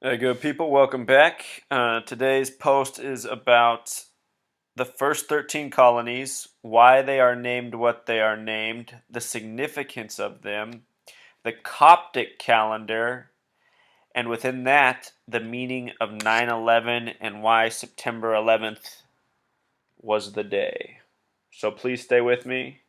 Hey, good people, welcome back. Today's post is about the first 13 colonies, why they are named what they are named, the significance of them, the Coptic calendar, and within that, the meaning of 9/11 and why September 11th was the day. So please stay with me.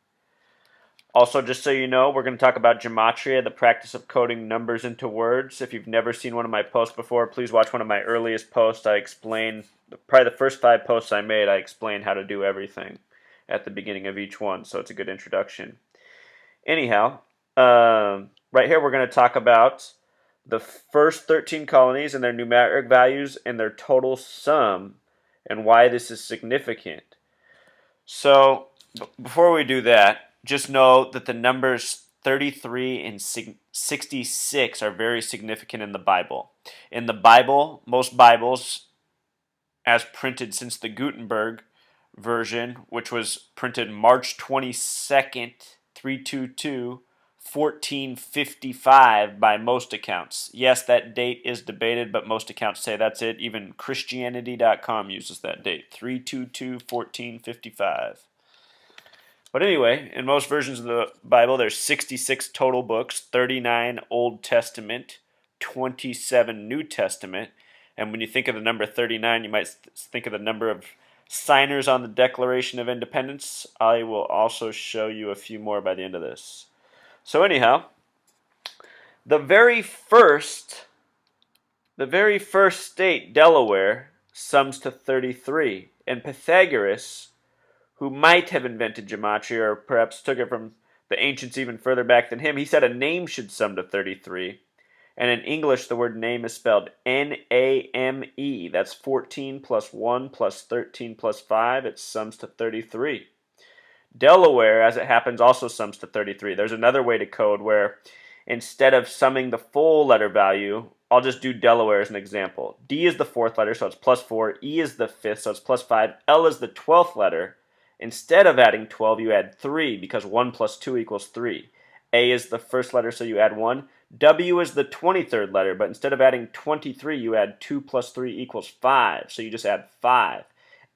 Also, just so you know, we're going to talk about gematria, the practice of coding numbers into words. If you've never seen one of my posts before, please watch one of my earliest posts. I explain, probably the first 5 posts I made, I explain how to do everything at the beginning of each one, so it's a good introduction. Anyhow, right here we're going to talk about the first 13 colonies and their numeric values and their total sum and why this is significant. So, before we do that, just know that the numbers 33 and 66 are very significant in the Bible. In the Bible, most Bibles, as printed since the Gutenberg version, which was printed March 22nd, 322, 1455 by most accounts. Yes, that date is debated, but most accounts say that's it. Even Christianity.com uses that date, 322, 1455. But anyway, in most versions of the Bible, there's 66 total books, 39 Old Testament, 27 New Testament. And when you think of the number 39, you might think of the number of signers on the Declaration of Independence. I will also show you a few more by the end of this. So anyhow, the very first state, Delaware, sums to 33. And Pythagoras, who might have invented gematria or perhaps took it from the ancients even further back than him, he said a name should sum to 33. And in English, the word name is spelled N-A-M-E. That's 14 plus 1 plus 13 plus 5. It sums to 33. Delaware, as it happens, also sums to 33. There's another way to code where instead of summing the full letter value, I'll just do Delaware as an example. D is the fourth letter, so it's plus 4. E is the fifth, so it's plus 5. L is the 12th letter. Instead of adding 12, you add 3 because 1 plus 2 equals 3. A is the first letter, so you add 1. W is the 23rd letter, but instead of adding 23, you add 2 plus 3 equals 5, so you just add 5.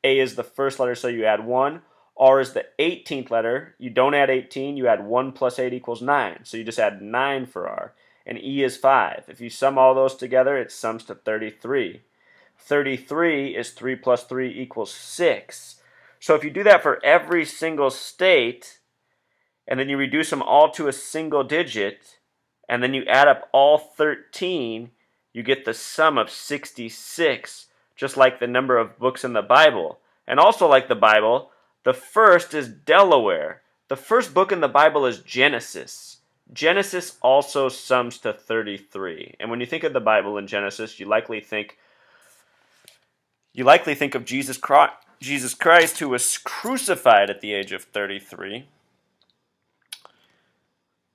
A is the first letter, so you add 1. R is the 18th letter. You don't add 18, you add 1 plus 8 equals 9, so you just add 9 for R. And E is 5. If you sum all those together, it sums to 33. 33 is 3 plus 3 equals 6. So if you do that for every single state, and then you reduce them all to a single digit, and then you add up all 13, you get the sum of 66, just like the number of books in the Bible. And also like the Bible, the first is Delaware. The first book in the Bible is Genesis. Genesis also sums to 33. And when you think of the Bible in Genesis, you likely think of Jesus Christ, who was crucified at the age of 33.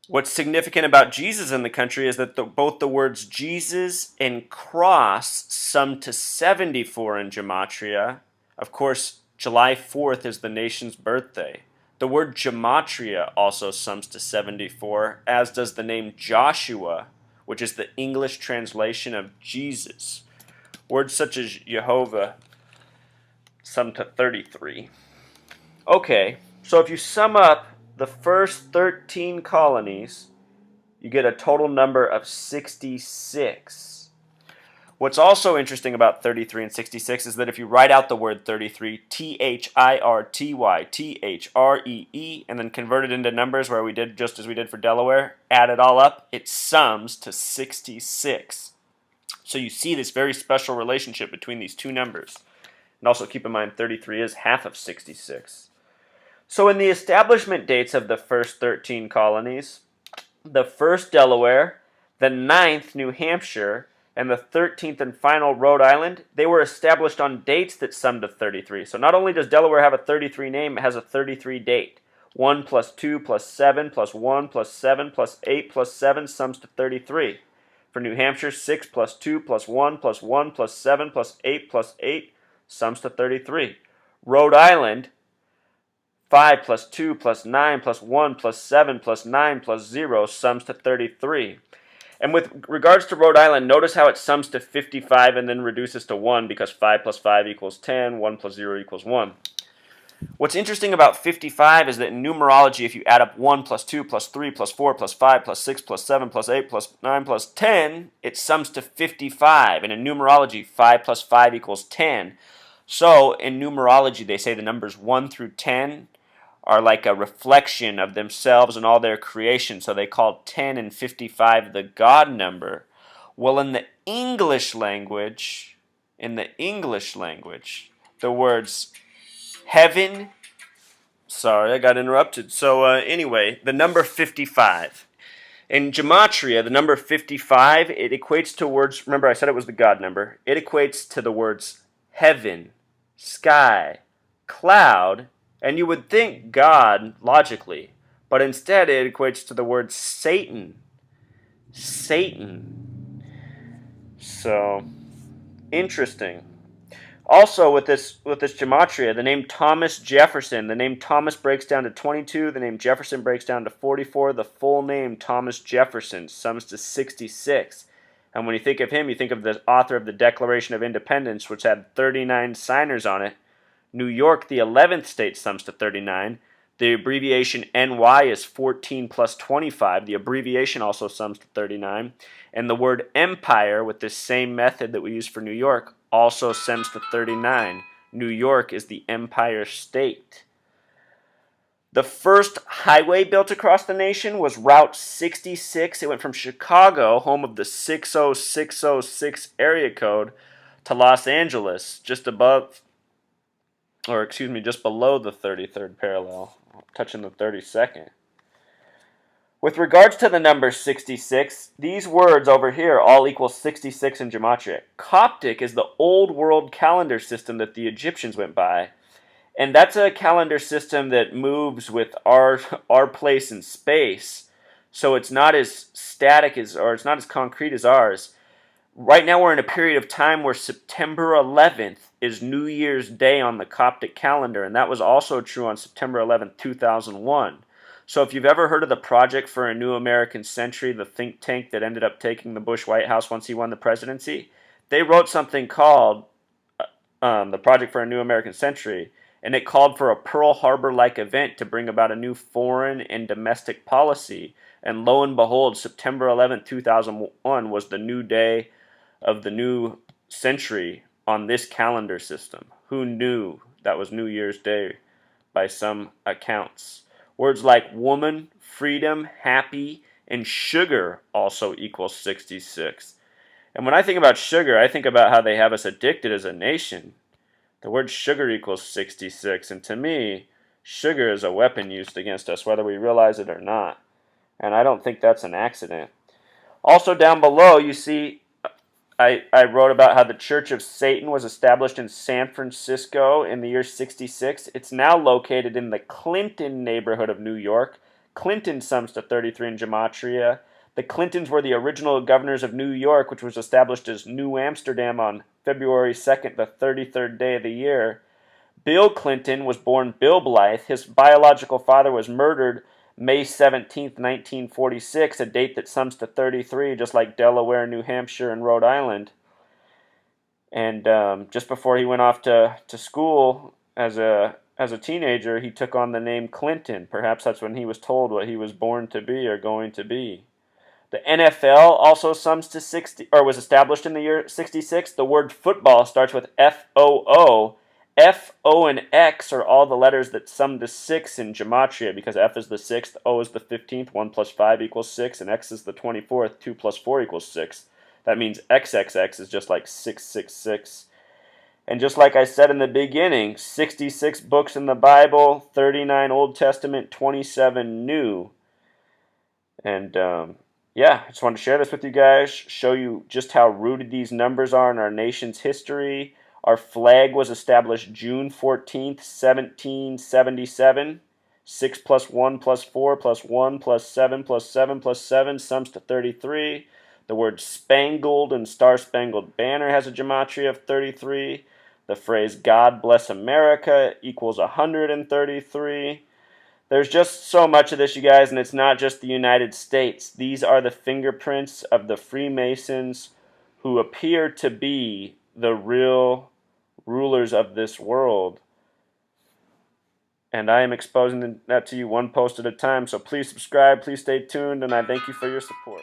What's significant about Jesus in the country is that both the words Jesus and cross sum to 74 in gematria. Of course, July 4th is the nation's birthday. The word gematria also sums to 74, as does the name Joshua, which is the English translation of Jesus. Words such as Jehovah sum to 33. Okay, so if you sum up the first 13 colonies, you get a total number of 66. What's also interesting about 33 and 66 is that if you write out the word 33, T-H-I-R-T-Y-T-H-R-E-E, and then convert it into numbers where we did just as we did for Delaware, add it all up, it sums to 66. So you see this very special relationship between these two numbers. And also keep in mind 33 is half of 66. So in the establishment dates of the first 13 colonies, the first Delaware, the 9th New Hampshire, and the 13th and final Rhode Island, they were established on dates that sum to 33. So not only does Delaware have a 33 name, it has a 33 date. 1 plus 2 plus 7 plus 1 plus 7 plus 8 plus 7 sums to 33. For New Hampshire, 6 plus 2 plus 1 plus 1 plus 7 plus 8 plus 8 sums to 33. Rhode Island, 5 plus 2 plus 9 plus 1 plus 7 plus 9 plus 0 sums to 33. And with regards to Rhode Island, notice how it sums to 55 and then reduces to 1 because 5 plus 5 equals 10, 1 plus 0 equals 1. What's interesting about 55 is that in numerology, if you add up 1 plus 2 plus 3 plus 4 plus 5 plus 6 plus 7 plus 8 plus 9 plus 10, it sums to 55. And in numerology, 5 plus 5 equals 10. So in numerology, they say the numbers 1 through 10 are like a reflection of themselves and all their creation. So they call 10 and 55 the God number. Well, in the English language, the words heaven. Sorry, I got interrupted. So anyway, the number 55. In gematria, the number 55, it equates to words, remember I said it was the God number, it equates to the words heaven, sky, cloud, and you would think God logically, but instead it equates to the word Satan. Satan. So, interesting. Also, with this gematria, the name Thomas Jefferson, the name Thomas breaks down to 22, the name Jefferson breaks down to 44, the full name Thomas Jefferson sums to 66. And when you think of him, you think of the author of the Declaration of Independence, which had 39 signers on it. New York, the 11th state, sums to 39. The abbreviation NY is 14 plus 25. The abbreviation also sums to 39. And the word empire, with this same method that we use for New York, also sums to 39. New York is the Empire State. The first highway built across the nation was Route 66. It went from Chicago, home of the 60606 area code, to Los Angeles, just below the 33rd parallel, touching the 32nd. With regards to the number 66, these words over here all equal 66 in gematria. Coptic is the old world calendar system that the Egyptians went by. And that's a calendar system that moves with our place in space. So it's not as static or it's not as concrete as ours. Right now we're in a period of time where September 11th is New Year's Day on the Coptic calendar, and that was also true on September 11th, 2001. So if you've ever heard of the Project for a New American Century, the think tank that ended up taking the Bush White House once he won the presidency, they wrote something called the Project for a New American Century, and it called for a Pearl Harbor-like event to bring about a new foreign and domestic policy. And lo and behold, September 11th, 2001 was the new day of the new century on this calendar system. Who knew that was New Year's Day by some accounts? Words like woman, freedom, happy, and sugar also equals 66. And when I think about sugar, I think about how they have us addicted as a nation. The word sugar equals 66, and to me, sugar is a weapon used against us, whether we realize it or not. And I don't think that's an accident. Also down below, you see, I wrote about how the Church of Satan was established in San Francisco in the year 66. It's now located in the Clinton neighborhood of New York. Clinton sums to 33 in gematria. The Clintons were the original governors of New York, which was established as New Amsterdam on February 2nd, the 33rd day of the year. Bill Clinton was born Bill Blythe. His biological father was murdered May 17th, 1946, a date that sums to 33, just like Delaware, New Hampshire, and Rhode Island. And just before he went off to school as a teenager, he took on the name Clinton. Perhaps that's when he was told what he was born to be or going to be. The NFL also sums to 60, or was established in the year 66. The word football starts with F-O-O. F, O, and X are all the letters that sum to 6 in gematria, because F is the 6th, O is the 15th, 1 plus 5 equals 6, and X is the 24th, 2 plus 4 equals 6. That means XXX is just like 666. And just like I said in the beginning, 66 books in the Bible, 39 Old Testament, 27 New. And yeah, I just wanted to share this with you guys, show you just how rooted these numbers are in our nation's history. Our flag was established June 14th, 1777. 6 plus 1 plus 4 plus 1 plus 7 plus 7 plus 7 sums to 33. The word spangled and star-spangled banner has a gematria of 33. The phrase God bless America equals 133. There's just so much of this, you guys, and it's not just the United States. These are the fingerprints of the Freemasons who appear to be the real rulers of this world. And I am exposing that to you one post at a time. So please subscribe, please stay tuned, and I thank you for your support.